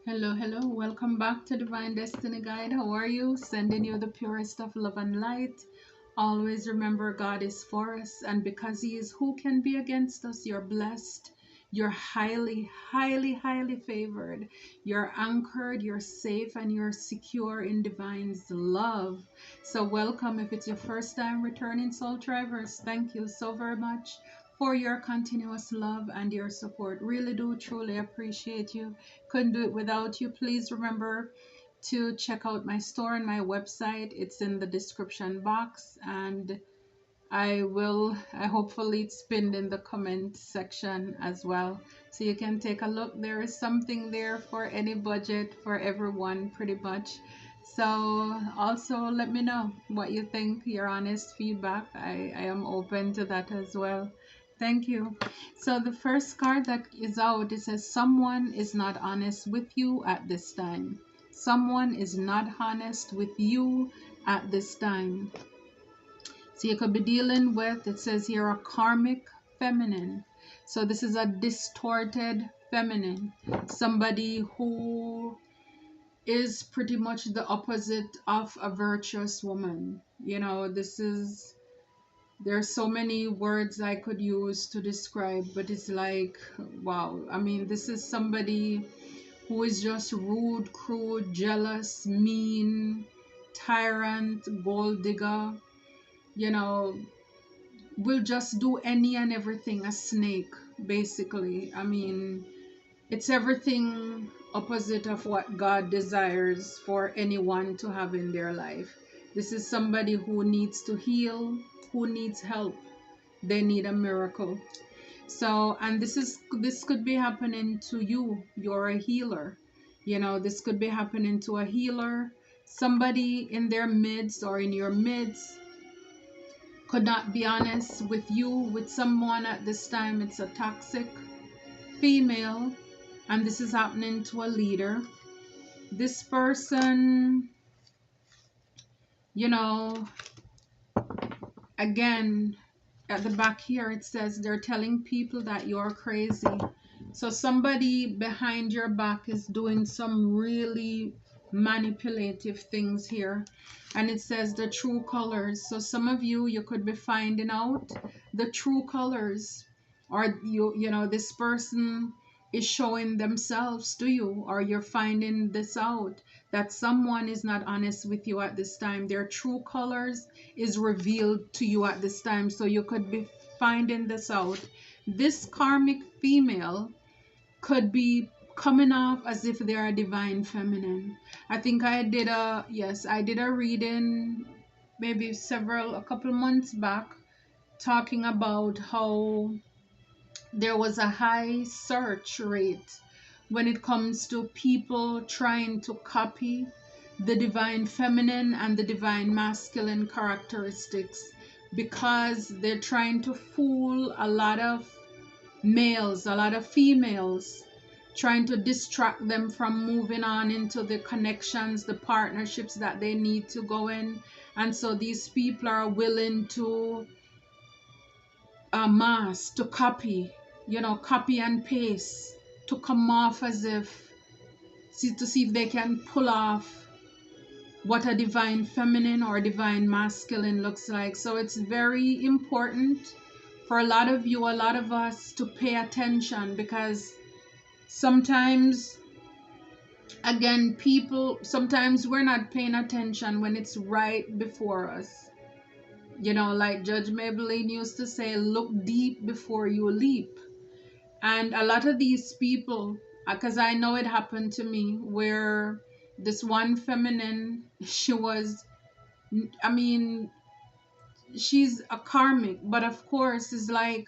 Hello, hello. Welcome back to Divine Destiny Guide. How are you? Sending you the purest of love and light. Always remember God is for us, and because He is, who can be against us? You're blessed. You're highly, highly, highly favored. You're anchored, you're safe, and you're secure in Divine's love. So, welcome. If it's your first time returning soul drivers, thank you so very much for your continuous love and your support. Really do truly appreciate you. Couldn't do it without you. Please remember to check out my store and my website. It's in the description box, and I hopefully it's pinned in the comment section as well. So you can take a look. There is something there for any budget, for everyone pretty much. So also let me know what you think, your honest feedback. I am open to that as well. Thank you. So the first card that is out, it says someone is not honest with you at this time. Someone is not honest with you at this time. So you could be dealing with, it says here, a karmic feminine. So this is a distorted feminine. Somebody who is pretty much the opposite of a virtuous woman. You know, there's so many words I could use to describe, but it's like, wow. I mean, this is somebody who is just rude, crude, jealous, mean, tyrant, gold digger, you know, will just do any and everything, a snake, basically. I mean, it's everything opposite of what God desires for anyone to have in their life. This is somebody who needs to heal, who needs help. They need a miracle. So, and this could be happening to you. You're a healer. You know, this could be happening to a healer. Somebody in their midst or in your midst could not be honest with you, with someone at this time. It's a toxic female, and this is happening to a leader. This person, you know, again, at the back here it says they're telling people that you're crazy. So somebody behind your back is doing some really manipulative things here. And it says the true colors. So some of you could be finding out the true colors, or you know, this person is showing themselves to you, or you're finding this out, that someone is not honest with you at this time. Their true colors is revealed to you at this time. So you could be finding this out. This karmic female could be coming off as if they're a divine feminine. I think I did a reading maybe a couple months back, talking about how there was a high search rate when it comes to people trying to copy the divine feminine and the divine masculine characteristics, because they're trying to fool a lot of males, a lot of females, trying to distract them from moving on into the connections, the partnerships that they need to go in. And so these people are willing to mass, to copy, you know, copy and paste, to come off as if, to see if they can pull off what a divine feminine or divine masculine looks like. So it's very important for a lot of you, a lot of us, to pay attention, because sometimes, again, sometimes we're not paying attention when it's right before us. You know, like Judge Maybelline used to say, look deep before you leap. And a lot of these people, because I know it happened to me, where this one feminine, I mean, she's a karmic, but of course, it's like,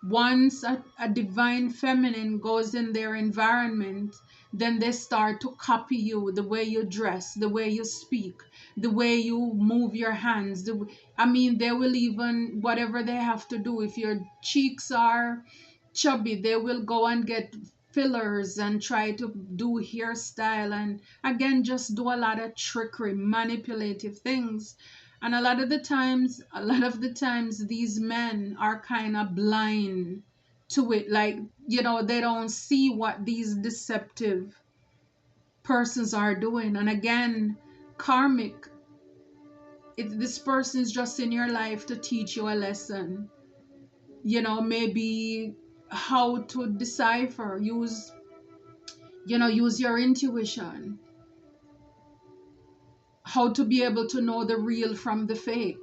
once a divine feminine goes in their environment, then they start to copy you, the way you dress, the way you speak, the way you move your hands. I mean, they will even, whatever they have to do, if your cheeks are chubby, they will go and get fillers and try to do hairstyle, and again, just do a lot of trickery, manipulative things. And a lot of the times, these men are kind of blind to it. Like, you know, they don't see what these deceptive persons are doing. And again, karmic, this person is just in your life to teach you a lesson. Maybe how to decipher, use your intuition, how to be able to know the real from the fake.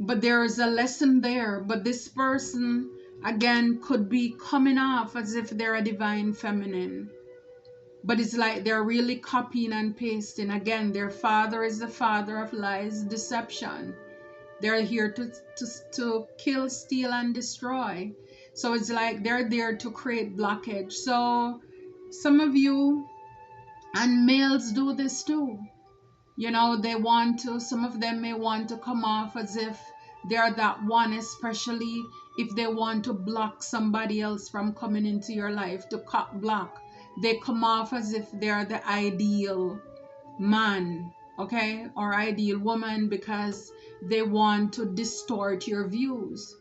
But there is a lesson there. But this person, again, could be coming off as if they're a divine feminine. But it's like they're really copying and pasting. Again, their father is the father of lies, deception. They're here to kill, steal, and destroy. So it's like they're there to create blockage. So some of you, and males do this too. They want to, some of them may want to come off as if they're that one, especially if they want to block somebody else from coming into your life, to cut block. They come off as if they're the ideal man, okay, or ideal woman, because they want to distort your views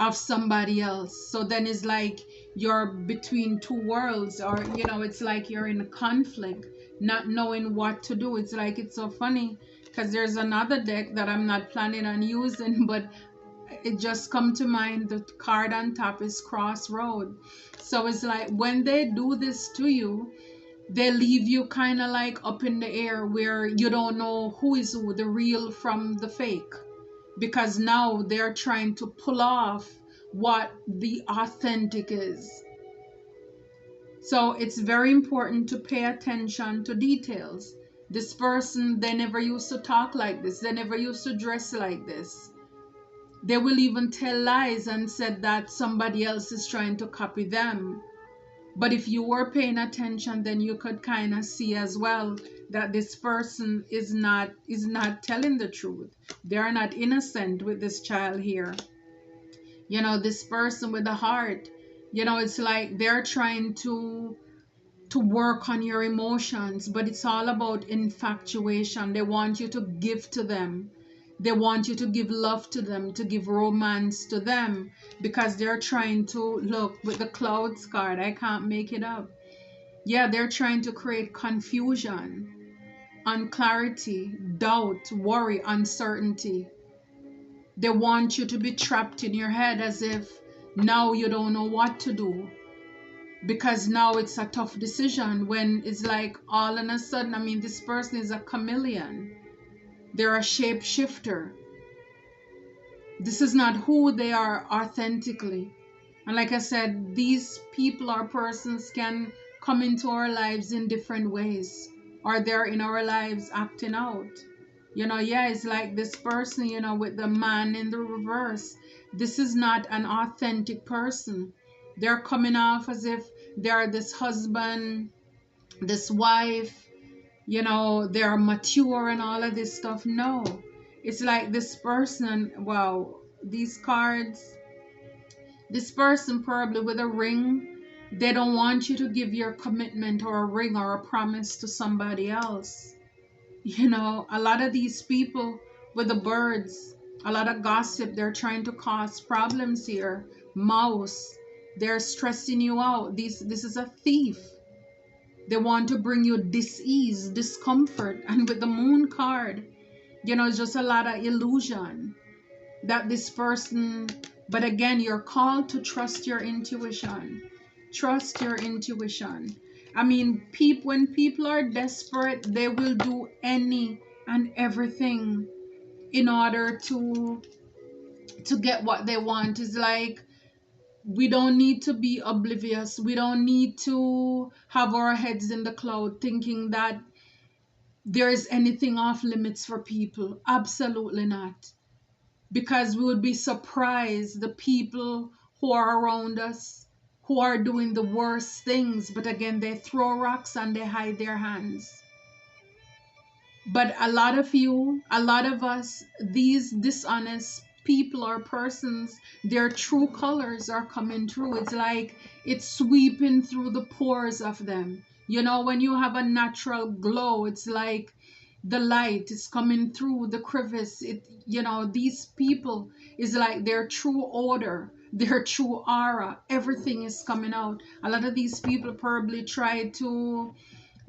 of somebody else. So then it's like you're between two worlds, or it's like you're in a conflict, not knowing what to do. It's like, it's so funny because there's another deck that I'm not planning on using, but it just come to mind. The card on top is Crossroad. So it's like when they do this to you, they leave you kind of like up in the air, where you don't know who is who, the real from the fake, because now they're trying to pull off what the authentic is. So it's very important to pay attention to details. This person, they never used to talk like this. They never used to dress like this. They will even tell lies and said that somebody else is trying to copy them. But if you were paying attention, then you could kind of see as well that this person is not telling the truth. They are not innocent with this child here. This person with the heart, it's like they're trying to work on your emotions, but it's all about infatuation. They want you to give to them. They want you to give love to them, to give romance to them, because they're trying to, look, with the clouds card, I can't make it up. Yeah, they're trying to create confusion, unclarity, doubt, worry, uncertainty. They want you to be trapped in your head as if now you don't know what to do, because now it's a tough decision, when it's like all of a sudden, I mean, this person is a chameleon. They're a shapeshifter. This is not who they are authentically. And like I said, these people or persons can come into our lives in different ways, or they're in our lives acting out. Yeah, it's like this person, with the man in the reverse. This is not an authentic person. They're coming off as if they're this husband, this wife, they're mature and all of this stuff. No, it's like this person, wow, these cards, this person probably with a ring, they don't want you to give your commitment or a ring or a promise to somebody else. A lot of these people with the birds, a lot of gossip, they're trying to cause problems here. Mouse, they're stressing you out. This is a thief. They want to bring you dis-ease, discomfort. And with the moon card, it's just a lot of illusion that this person, but again, you're called to trust your intuition. Trust your intuition. I mean, when people are desperate, they will do any and everything in order to get what they want. It's like, we don't need to be oblivious. We don't need to have our heads in the cloud thinking that there is anything off limits for people. Absolutely not. Because we would be surprised, the people who are around us, who are doing the worst things, but again, they throw rocks and they hide their hands. But a lot of us, these dishonest people or persons, their true colors are coming through. It's like it's sweeping through the pores of them. When you have a natural glow, it's like the light is coming through the crevice. These people is like their true odor. their true aura. Everything is coming out. A lot of these people probably try to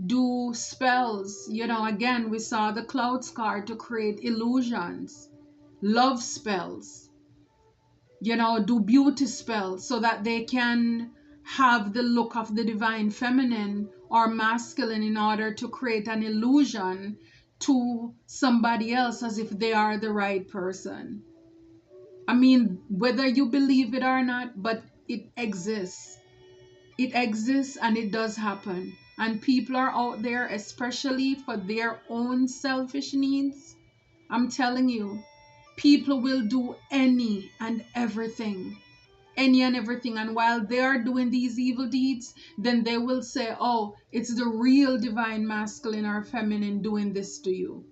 do spells. You know, again, we saw the clouds card to create illusions, love spells, you know, do beauty spells so that they can have the look of the divine feminine or masculine in order to create an illusion to somebody else as if they are the right person. I mean, whether you believe it or not, but it exists. It exists and it does happen. And people are out there, especially for their own selfish needs. I'm telling you, people will do any and everything. Any and everything. And while they are doing these evil deeds, then they will say, oh, it's the real divine masculine or feminine doing this to you.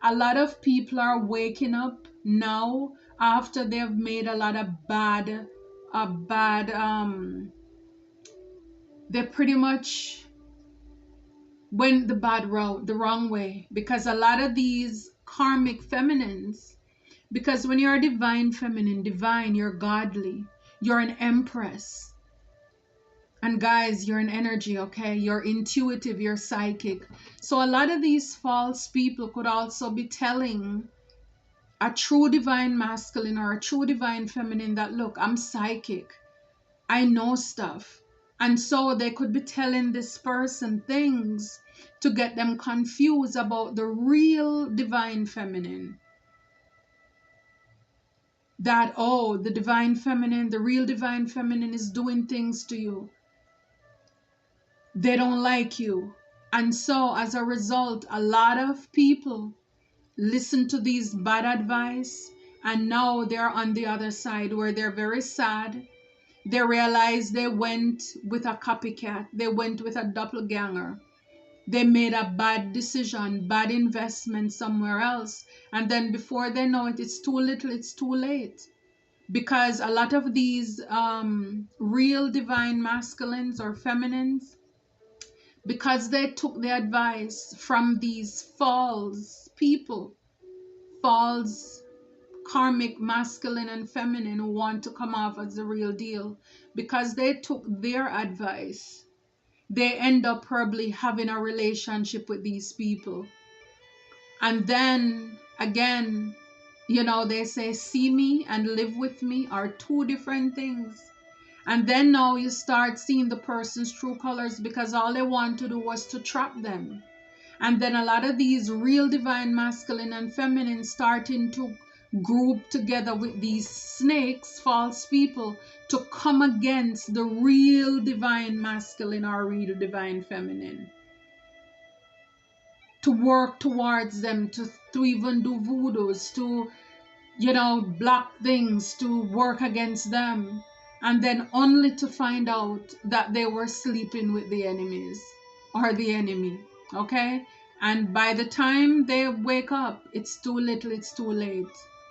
A lot of people are waking up now after they've made a lot of they pretty much went the bad route, the wrong way, because a lot of these karmic feminines, because when you're a divine feminine, divine, you're godly, you're an empress. And guys, you're an energy, okay? You're intuitive, you're psychic. So a lot of these false people could also be telling a true divine masculine or a true divine feminine that, look, I'm psychic. I know stuff. And so they could be telling this person things to get them confused about the real divine feminine. That, oh, the divine feminine, the real divine feminine is doing things to you. They don't like you. And so as a result, a lot of people listen to these bad advice and now they're on the other side where they're very sad. They realize they went with a copycat. They went with a doppelganger. They made a bad decision, bad investment somewhere else. And then before they know it, it's too little, it's too late. Because a lot of these real divine masculines or feminines, because they took the advice from these false people, false karmic masculine and feminine who want to come off as the real deal, because they took their advice, they end up probably having a relationship with these people. And then again, you know, they say see me and live with me are two different things. And then now you start seeing the person's true colors because all they want to do was to trap them. And then a lot of these real divine masculine and feminine starting to group together with these snakes, false people, to come against the real divine masculine or real divine feminine. To work towards them, to even do voodoos, to, you know, block things, to work against them. And then only to find out that they were sleeping with the enemies or the enemy. Okay? And by the time they wake up, it's too little, it's too late.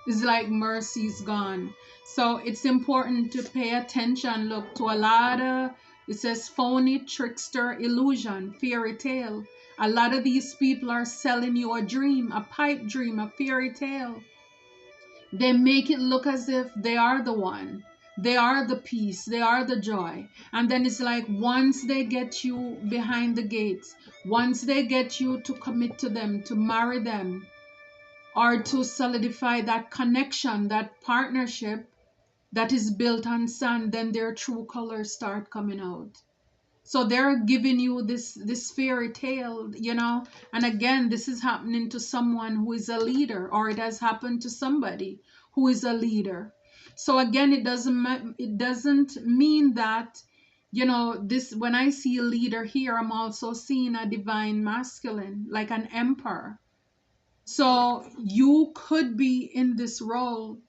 It's like mercy's gone. So it's important to pay attention. Look, to a lot of, it says phony, trickster, illusion, fairy tale. A lot of these people are selling you a dream, a pipe dream, a fairy tale. They make it look as if they are the one. They are the peace. They are the joy. And then it's like once they get you behind the gates, once they get you to commit to them, to marry them, or to solidify that connection, that partnership that is built on sand, then their true colors start coming out. So they're giving you this fairy tale, you know. And again, this is happening to someone who is a leader, or it has happened to somebody who is a leader. So again, it doesn't mean that, you know, this, when I see a leader here, I'm also seeing a divine masculine, like an emperor. So you could be in this role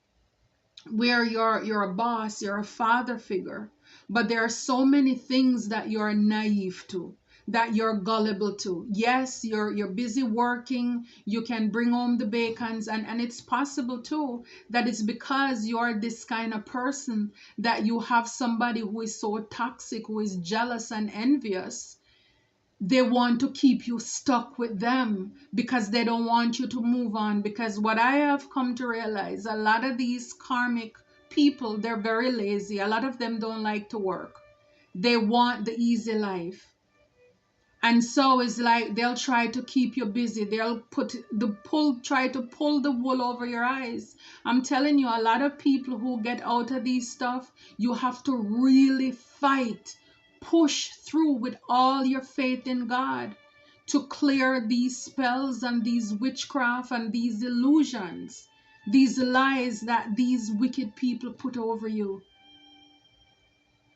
where you're a boss, you're a father figure, but there are so many things that you're naive to, that you're gullible to. Yes, you're busy working, you can bring home the bacons, and it's possible too that it's because you're this kind of person that you have somebody who is so toxic, who is jealous and envious. They want to keep you stuck with them because they don't want you to move on. Because what I have come to realize, a lot of these karmic people, they're very lazy. A lot of them don't like to work. They want the easy life. And so it's like they'll try to keep you busy. They'll try to pull the wool over your eyes. I'm telling you, a lot of people who get out of these stuff, you have to really fight, push through with all your faith in God to clear these spells and these witchcraft and these illusions, these lies that these wicked people put over you.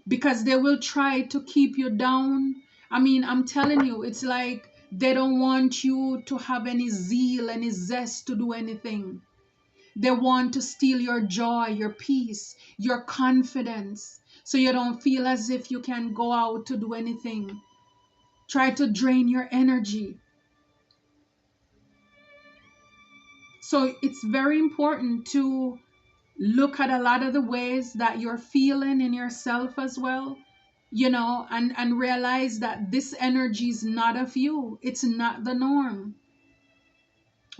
Because they will try to keep you down. I mean, I'm telling you, it's like they don't want you to have any zeal, any zest to do anything. They want to steal your joy, your peace, your confidence, so you don't feel as if you can go out to do anything. Try to drain your energy. So it's very important to look at a lot of the ways that you're feeling in yourself as well, and realize that this energy is not of you. It's not the norm.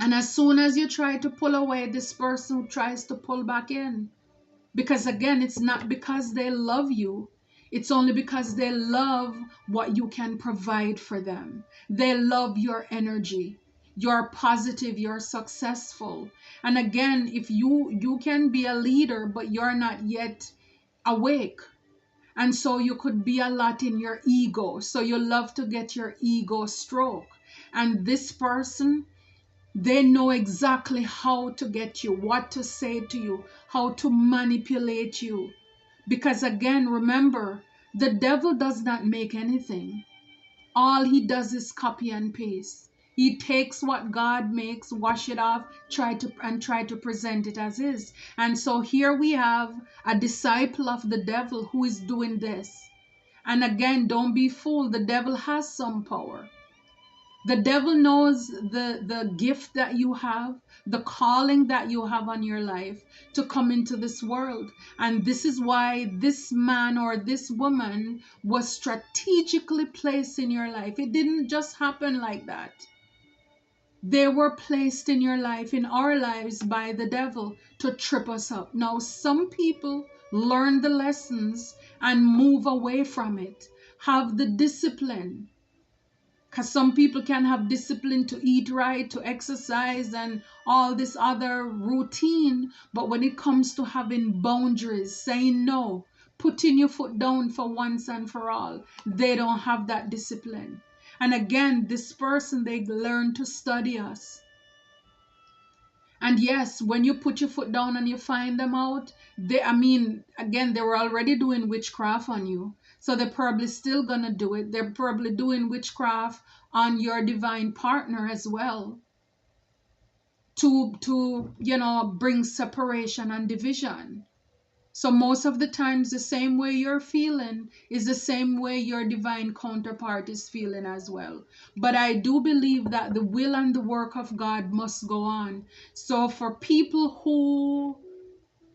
And as soon as you try to pull away, this person tries to pull back in. Because again, it's not because they love you. It's only because they love what you can provide for them. They love your energy. You're positive, you're successful. And again, if you can be a leader, but you're not yet awake. And so you could be a lot in your ego. So you love to get your ego stroke. And this person, they know exactly how to get you, what to say to you, how to manipulate you. Because again, remember, the devil does not make anything. All he does is copy and paste. He takes what God makes, wash it off, try to present it as is. And so here we have a disciple of the devil who is doing this. And again, don't be fooled. The devil has some power. The devil knows the gift that you have, the calling that you have on your life to come into this world. And this is why this man or this woman was strategically placed in your life. It didn't just happen like that. They were placed in your life, in our lives, by the devil to trip us up. Now, some people learn the lessons and move away from it, have the discipline. Because some people can have discipline to eat right, to exercise, and all this other routine. But when it comes to having boundaries, saying no, putting your foot down for once and for all, they don't have that discipline. And again, this person, they learn to study us. And yes, when you put your foot down and you find them out, they were already doing witchcraft on you. So they're probably still going to do it. They're probably doing witchcraft on your divine partner as well. To bring separation and division. So most of the times, the same way you're feeling is the same way your divine counterpart is feeling as well. But I do believe that the will and the work of God must go on. So for people who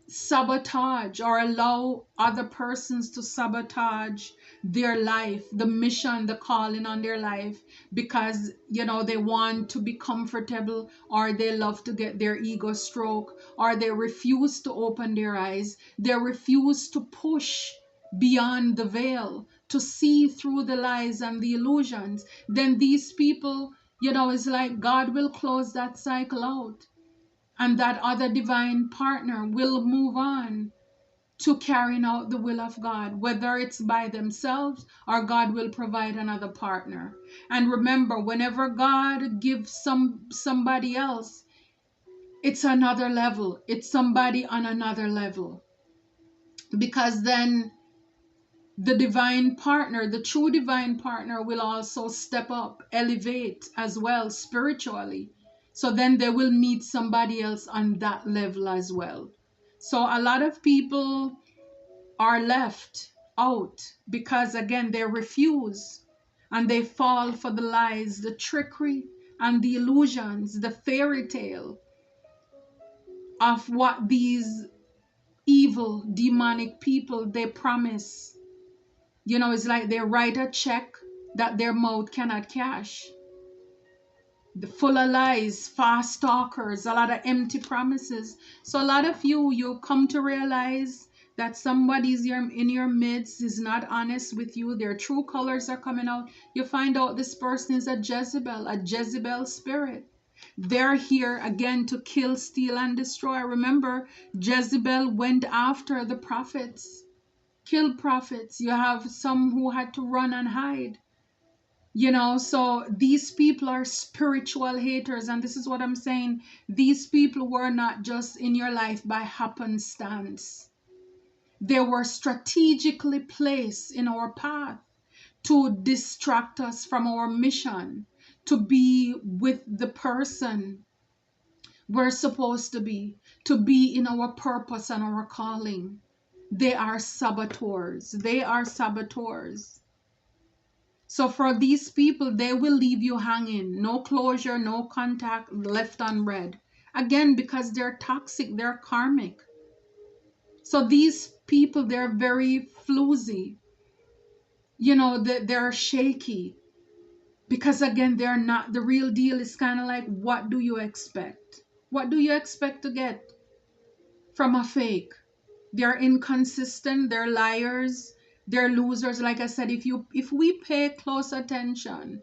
sabotage or allow other persons to sabotage their life, the mission, the calling on their life, because they want to be comfortable, or they love to get their ego stroke, or they refuse to open their eyes, they refuse to push beyond the veil, to see through the lies and the illusions, then these people, it's like God will close that cycle out. And that other divine partner will move on to carrying out the will of God, whether it's by themselves or God will provide another partner. And remember, whenever God gives somebody else, it's another level. It's somebody on another level. Because then the divine partner, the true divine partner, will also step up, elevate as well spiritually. So then they will meet somebody else on that level as well. So a lot of people are left out because, again, they refuse and they fall for the lies, the trickery, and the illusions, the fairy tale of what these evil, demonic people, they promise. It's like they write a check that their mouth cannot cash. full of lies, fast talkers, a lot of empty promises. So a lot of you come to realize that somebody's in your midst is not honest with you. Their true colors are coming out. You find out this person is a Jezebel spirit. They're here again to kill, steal, and destroy. Remember, Jezebel went after the prophets, killed prophets. You have some who had to run and hide. So these people are spiritual haters. And this is what I'm saying. These people were not just in your life by happenstance. They were strategically placed in our path to distract us from our mission, to be with the person we're supposed to be in our purpose and our calling. They are saboteurs. They are saboteurs. So for these people, they will leave you hanging. No closure, no contact, left unread. Again, because they're toxic, they're karmic. So these people, they're very floozy. They're shaky. Because again, they're not, the real deal is kind of like, what do you expect? What do you expect to get from a fake? They're inconsistent, they're liars, they're losers. Like I said, if we pay close attention,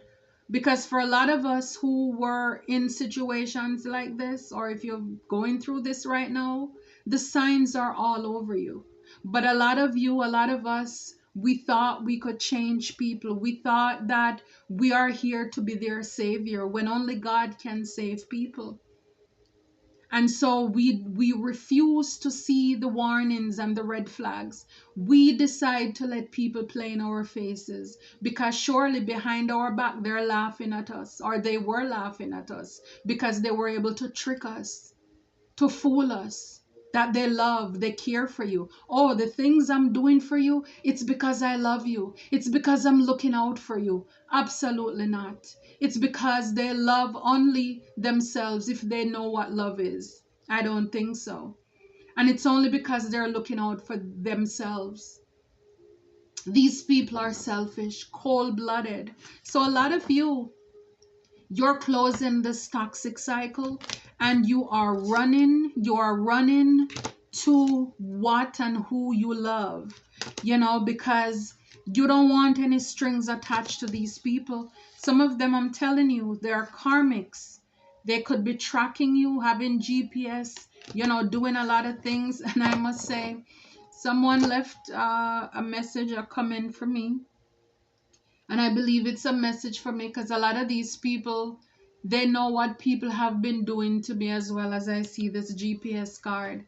because for a lot of us who were in situations like this, or if you're going through this right now, the signs are all over you. But a lot of us, we thought we could change people. We thought that we are here to be their savior when only God can save people. And so we refuse to see the warnings and the red flags. We decide to let people play in our faces because surely behind our back they're laughing at us, or they were laughing at us because they were able to trick us, to fool us that they love, they care for you. Oh, the things I'm doing for you, it's because I love you. It's because I'm looking out for you. Absolutely not. It's because they love only themselves if they know what love is. I don't think so. And it's only because they're looking out for themselves. These people are selfish, cold-blooded. So a lot of you're closing this toxic cycle and you are running to what and who you love, because you don't want any strings attached to these people. Some of them, I'm telling you, they're karmics. They could be tracking you, having GPS, doing a lot of things. And I must say, someone left a message, a comment for me. And I believe it's a message for me because a lot of these people, they know what people have been doing to me as well. As I see this GPS card.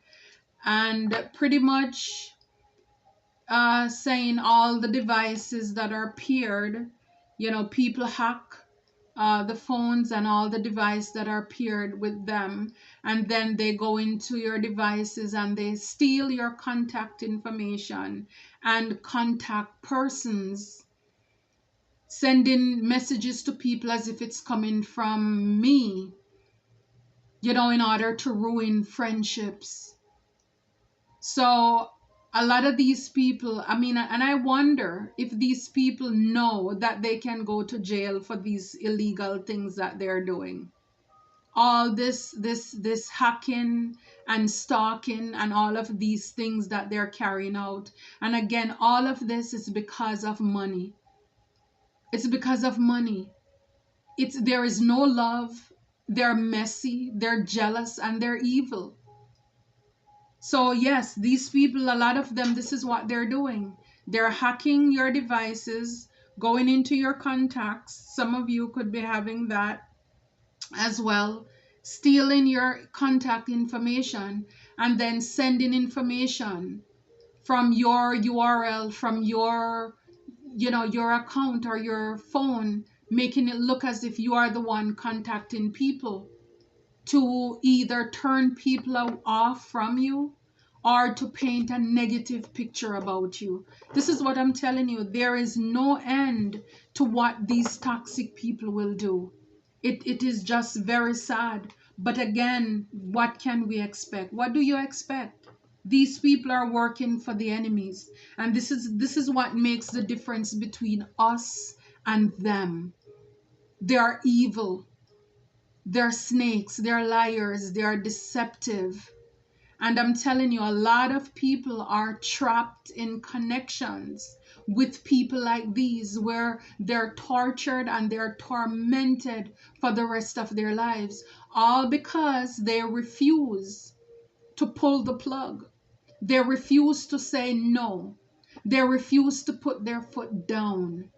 And pretty much saying all the devices that are paired, people hack the phones and all the devices that are paired with them. And then they go into your devices and they steal your contact information and contact persons, sending messages to people as if it's coming from me, in order to ruin friendships. So a lot of these people, and I wonder if these people know that they can go to jail for these illegal things that they're doing. All this hacking and stalking and all of these things that they're carrying out. And again, all of this is because of money. It's because of money. There is no love. They're messy, they're jealous, and they're evil. So yes, these people, a lot of them, this is what they're doing. They're hacking your devices, going into your contacts. Some of you could be having that as well, stealing your contact information and then sending information from your URL, from your account or your phone, making it look as if you are the one contacting people to either turn people off from you or to paint a negative picture about you. This is what I'm telling you. There is no end to what these toxic people will do. It is just very sad. But again, what can we expect? What do you expect? These people are working for the enemies. And this is what makes the difference between us and them. They are evil. They're snakes, they're liars, they're deceptive. And I'm telling you, a lot of people are trapped in connections with people like these where they're tortured and they're tormented for the rest of their lives, all because they refuse to pull the plug. They refuse to say no. They refuse to put their foot down.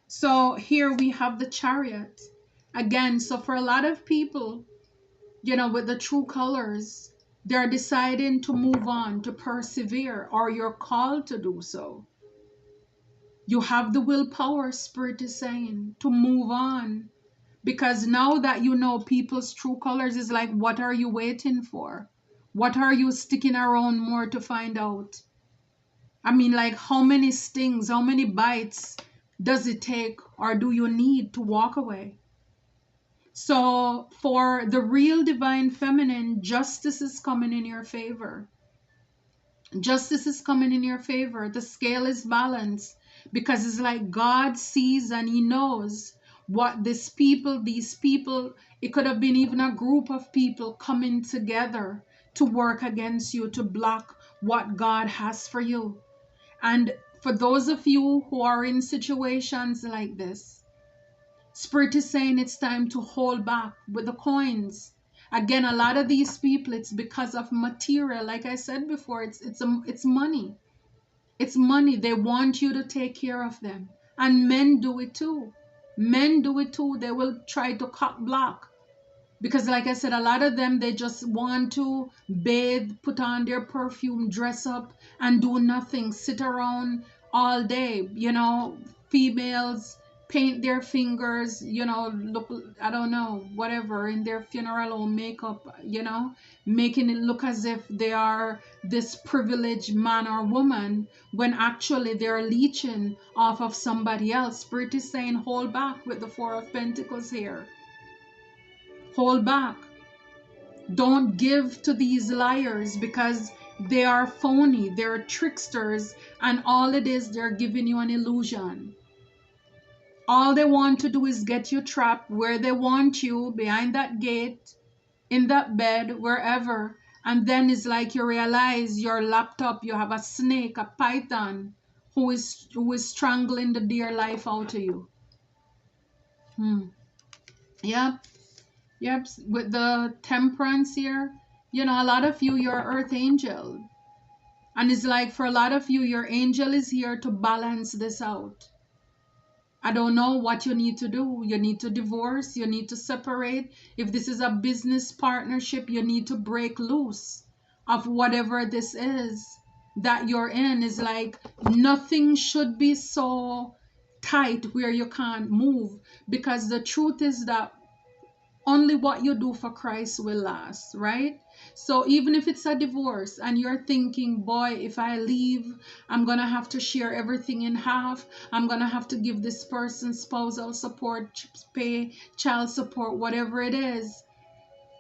So here we have the Chariot. Again, so for a lot of people, with the true colors, they're deciding to move on, to persevere, or you're called to do so. You have the willpower, Spirit is saying, to move on. Because now that you know people's true colors, is like, what are you waiting for? What are you sticking around more to find out? I mean, like, how many stings, how many bites does it take or do you need to walk away? So for the real divine feminine, justice is coming in your favor. Justice is coming in your favor. The scale is balanced because it's like God sees and he knows what these people, it could have been even a group of people coming together to work against you, to block what God has for you. And for those of you who are in situations like this, Spirit is saying it's time to hold back with the coins. Again, a lot of these people, it's because of material. Like I said before, it's money. It's money. They want you to take care of them. And men do it too. Men do it too. They will try to cock block. Because like I said, a lot of them, they just want to bathe, put on their perfume, dress up, and do nothing. Sit around all day. Females paint their fingers, look, I don't know, whatever, in their funeral or makeup, making it look as if they are this privileged man or woman, when actually they're leeching off of somebody else. Spirit is saying, hold back with the Four of Pentacles here. Hold back. Don't give to these liars because they are phony, they're tricksters, and all it is, they're giving you an illusion. All they want to do is get you trapped where they want you, behind that gate, in that bed, wherever. And then it's like you realize your laptop, you have a snake, a python, who is strangling the dear life out of you. Yep. With the Temperance here, a lot of you, you're earth angel. And it's like for a lot of you, your angel is here to balance this out. I don't know what you need to do. You need to divorce. You need to separate. If this is a business partnership, you need to break loose of whatever this is that you're in. Is like nothing should be so tight where you can't move. Because the truth is that only what you do for Christ will last, right? So even if it's a divorce and you're thinking, boy, if I leave, I'm going to have to share everything in half. I'm going to have to give this person spousal support, pay child support, whatever it is.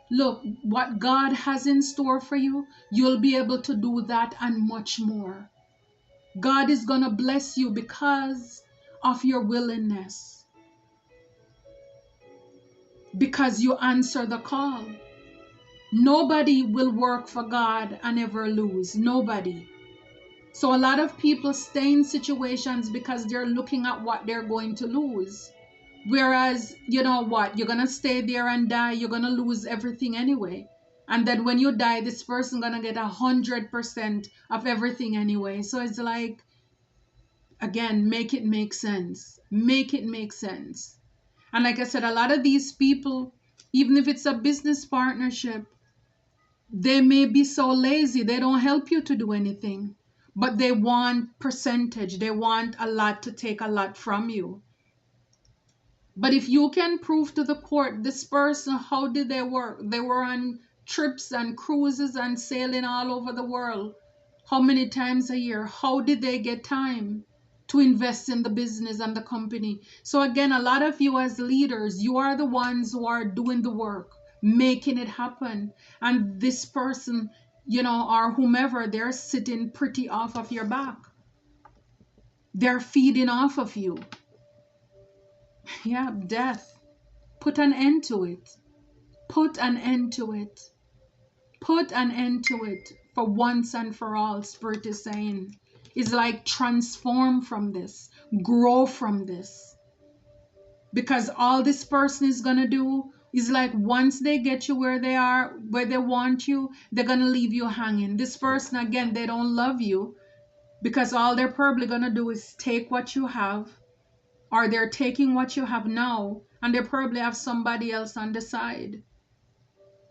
Look, what God has in store for you, you'll be able to do that and much more. God is going to bless you because of your willingness. Because you answer the call. Nobody will work for God and ever lose. Nobody. So a lot of people stay in situations because they're looking at what they're going to lose. Whereas, you know what? You're going to stay there and die. You're going to lose everything anyway. And then when you die, this person going to get 100% of everything anyway. So it's like, again, make it make sense. Make it make sense. And like I said, a lot of these people, even if it's a business partnership, they may be so lazy, they don't help you to do anything. But they want percentage. They want a lot to take a lot from you. But if you can prove to the court, this person, how did they work? They were on trips and cruises and sailing all over the world. How many times a year? How did they get time to invest in the business and the company? So again, a lot of you as leaders, you are the ones who are doing the work, making it happen. And this person, or whomever, they're sitting pretty off of your back. They're feeding off of you. Yeah, death. Put an end to it. Put an end to it. Put an end to it for once and for all. Spirit is saying, is like transform from this, grow from this. Because all this person is going to do is like once they get you where they are, where they want you, they're going to leave you hanging. This person, again, they don't love you because all they're probably going to do is take what you have, or they're taking what you have now, and they probably have somebody else on the side.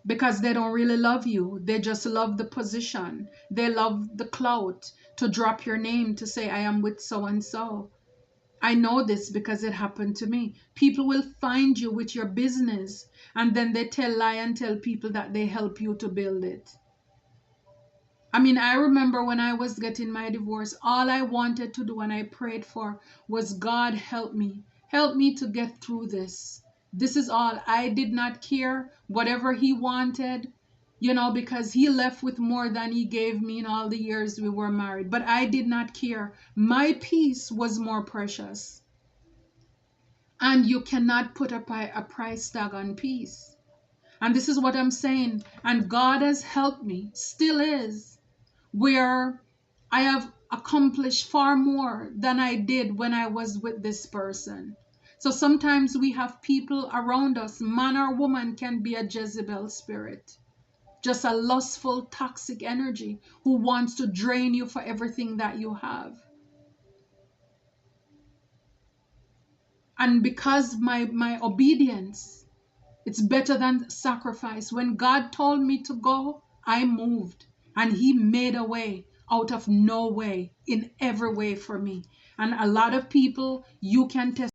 Because they don't really love you. They just love the position. They love the clout to drop your name to say, I am with so and so. I know this because it happened to me. People will find you with your business and then they lie and tell people that they help you to build it. I mean, I remember when I was getting my divorce, all I wanted to do and I prayed for was, God, help me. Help me to get through this. This is all. I did not care whatever he wanted, because he left with more than he gave me in all the years we were married. But I did not care. My peace was more precious. And you cannot put a price tag on peace. And this is what I'm saying. And God has helped me, still is, where I have accomplished far more than I did when I was with this person. So sometimes we have people around us, man or woman, can be a Jezebel spirit, just a lustful, toxic energy who wants to drain you for everything that you have. And because my obedience, it's better than sacrifice. When God told me to go, I moved, and he made a way out of no way in every way for me. And a lot of people, you can